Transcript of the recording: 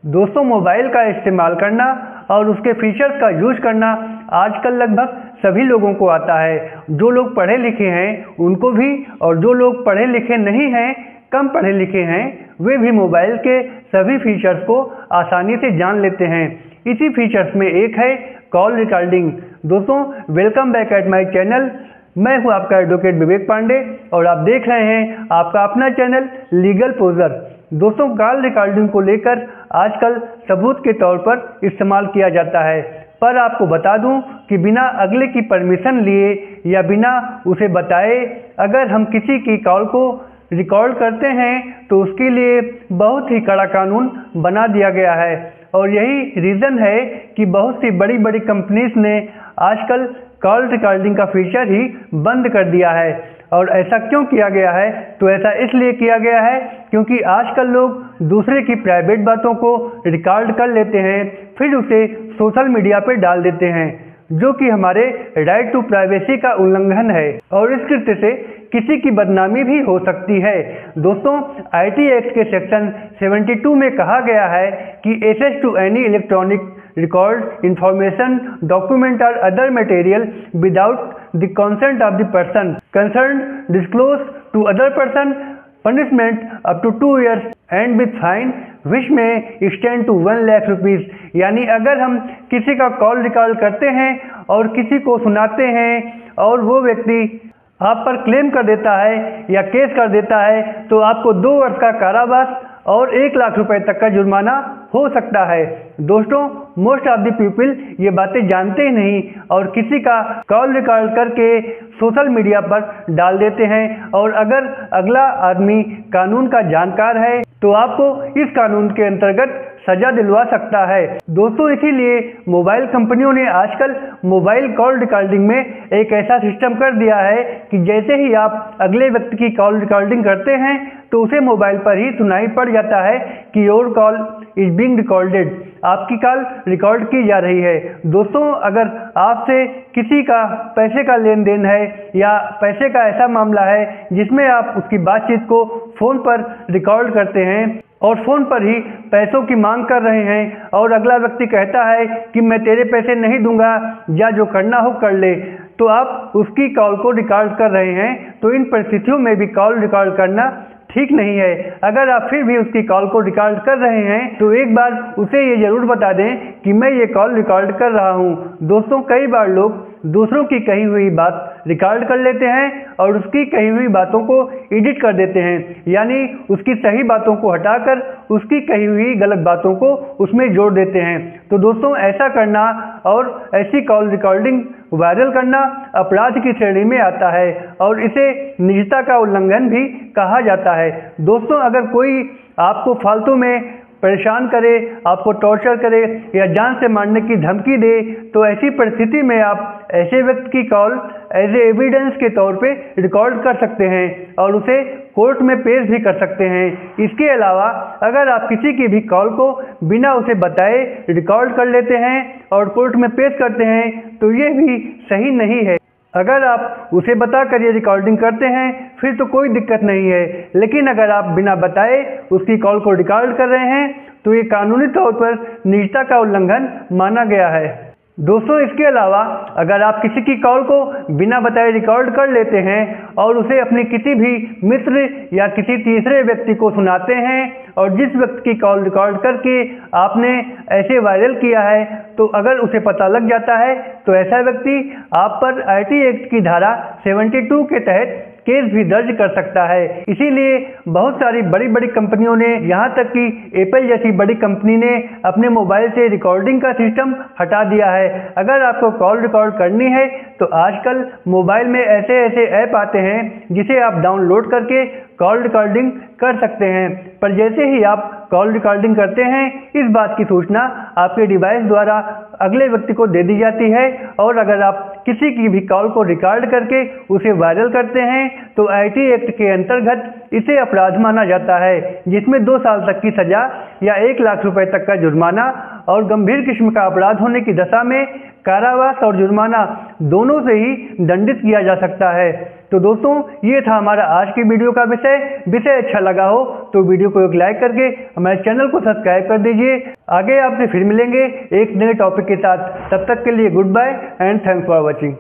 दोस्तों, मोबाइल का इस्तेमाल करना और उसके फीचर्स का यूज करना आजकल लगभग सभी लोगों को आता है। जो लोग पढ़े लिखे हैं उनको भी, और जो लोग पढ़े लिखे नहीं हैं, कम पढ़े लिखे हैं, वे भी मोबाइल के सभी फीचर्स को आसानी से जान लेते हैं। इसी फीचर्स में एक है कॉल रिकॉर्डिंग। दोस्तों, welcome back at my channel. मैं हूं आपका एडवोकेट विवेक पांडे और आप देख रहे हैं आपका अपना चैनल लीगल पोजर। दोस्तों, कॉल रिकॉर्डिंग को लेकर आजकल सबूत के तौर पर इस्तेमाल किया जाता है, पर आपको बता दूं कि बिना अगले की परमिशन लिए या बिना उसे बताए अगर हम किसी की कॉल को रिकॉर्ड करते हैं तो उसके लिए बहुत ही कड़ा कानून बना दिया गया है। और यही रीज़न है कि बहुत सी बड़ी बड़ी कंपनीज ने आजकल कॉल रिकॉर्डिंग का फीचर ही बंद कर दिया है। और ऐसा क्यों किया गया है? तो ऐसा इसलिए किया गया है क्योंकि आजकल लोग दूसरे की प्राइवेट बातों को रिकॉर्ड कर लेते हैं, फिर उसे सोशल मीडिया पर डाल देते हैं, जो कि हमारे राइट टू प्राइवेसी का उल्लंघन है और इस कृत्य से किसी की बदनामी भी हो सकती है। दोस्तों, आईटी एक्ट के सेक्शन 72 में कहा गया है कि access to any electronic record information, document or other material without the consent of the person concerned disclose to other person punishment up to 2 years and with fine which may extend to 1 lakh rupees. यानी अगर हम किसी का call record करते हैं और किसी को सुनाते हैं और वो व्यक्ति आप पर क्लेम कर देता है या केस कर देता है तो आपको 2 वर्ष का कारावास और 1 लाख रुपए तक का जुर्माना हो सकता है। दोस्तों, मोस्ट ऑफ द पीपल ये बातें जानते ही नहीं और किसी का कॉल रिकॉर्ड करके सोशल मीडिया पर डाल देते हैं, और अगर अगला आदमी कानून का जानकार है तो आपको इस कानून के अंतर्गत सजा दिलवा सकता है। दोस्तों, इसीलिए मोबाइल कंपनियों ने आजकल मोबाइल कॉल रिकॉर्डिंग में एक ऐसा सिस्टम कर दिया है कि जैसे ही आप अगले व्यक्ति की कॉल रिकॉर्डिंग करते हैं तो उसे मोबाइल पर ही सुनाई पड़ जाता है कि your call is being recorded, आपकी कॉल रिकॉर्ड की जा रही है। दोस्तों, अगर आपसे किसी का पैसे का लेन देन है या पैसे का ऐसा मामला है जिसमें आप उसकी बातचीत को फ़ोन पर रिकॉर्ड करते हैं और फ़ोन पर ही पैसों की मांग कर रहे हैं और अगला व्यक्ति कहता है कि मैं तेरे पैसे नहीं दूंगा या जो करना हो कर ले, तो आप उसकी कॉल को रिकॉर्ड कर रहे हैं, तो इन परिस्थितियों में भी कॉल रिकॉर्ड करना ठीक नहीं है। अगर आप फिर भी उसकी कॉल को रिकॉर्ड कर रहे हैं तो एक बार उसे ये ज़रूर बता दें कि मैं ये कॉल रिकॉर्ड कर रहा हूँ। दोस्तों, कई बार लोग दूसरों की कही हुई बात रिकॉर्ड कर लेते हैं और उसकी कही हुई बातों को एडिट कर देते हैं, यानी उसकी सही बातों को हटाकर उसकी कही हुई गलत बातों को उसमें जोड़ देते हैं। तो दोस्तों, ऐसा करना और ऐसी कॉल रिकॉर्डिंग वायरल करना अपराध की श्रेणी में आता है और इसे निजता का उल्लंघन भी कहा जाता है। दोस्तों, अगर कोई आपको फालतू में परेशान करे, आपको टॉर्चर करे या जान से मारने की धमकी दे, तो ऐसी परिस्थिति में आप ऐसे व्यक्ति की कॉल एज ए एविडेंस के तौर पे रिकॉर्ड कर सकते हैं और उसे कोर्ट में पेश भी कर सकते हैं। इसके अलावा अगर आप किसी की भी कॉल को बिना उसे बताए रिकॉर्ड कर लेते हैं और कोर्ट में पेश करते हैं तो ये भी सही नहीं है। अगर आप उसे बताकर ये रिकॉर्डिंग करते हैं फिर तो कोई दिक्कत नहीं है, लेकिन अगर आप बिना बताए उसकी कॉल को रिकॉर्ड कर रहे हैं तो ये कानूनी तौर पर निजता का उल्लंघन माना गया है। दोस्तों, इसके अलावा अगर आप किसी की कॉल को बिना बताए रिकॉर्ड कर लेते हैं और उसे अपनी किसी भी मित्र या किसी तीसरे व्यक्ति को सुनाते हैं और जिस व्यक्ति की कॉल रिकॉर्ड करके आपने ऐसे वायरल किया है, तो अगर उसे पता लग जाता है तो ऐसा व्यक्ति आप पर आईटी एक्ट की धारा 72 के तहत केस भी दर्ज कर सकता है। इसीलिए बहुत सारी बड़ी बड़ी कंपनियों ने, यहाँ तक कि एप्पल जैसी बड़ी कंपनी ने अपने मोबाइल से रिकॉर्डिंग का सिस्टम हटा दिया है। अगर आपको कॉल रिकॉर्ड करनी है तो आजकल मोबाइल में ऐसे ऐसे ऐप आते हैं जिसे आप डाउनलोड करके कॉल रिकॉर्डिंग कर सकते हैं, पर जैसे ही आप कॉल रिकॉर्डिंग करते हैं इस बात की सूचना आपके डिवाइस द्वारा अगले व्यक्ति को दे दी जाती है, और अगर आप किसी की भी कॉल को रिकॉर्ड करके उसे वायरल करते हैं तो आईटी एक्ट के अंतर्गत इसे अपराध माना जाता है, जिसमें 2 साल तक की सजा या 1 लाख रुपए तक का जुर्माना और गंभीर किस्म का अपराध होने की दशा में कारावास और जुर्माना दोनों से ही दंडित किया जा सकता है। तो दोस्तों, ये था हमारा आज की वीडियो का विषय अच्छा लगा हो तो वीडियो को एक लाइक करके हमारे चैनल को सब्सक्राइब कर दीजिए। आगे आपसे फिर मिलेंगे एक नए टॉपिक के साथ। तब तक के लिए goodbye and thanks for watching.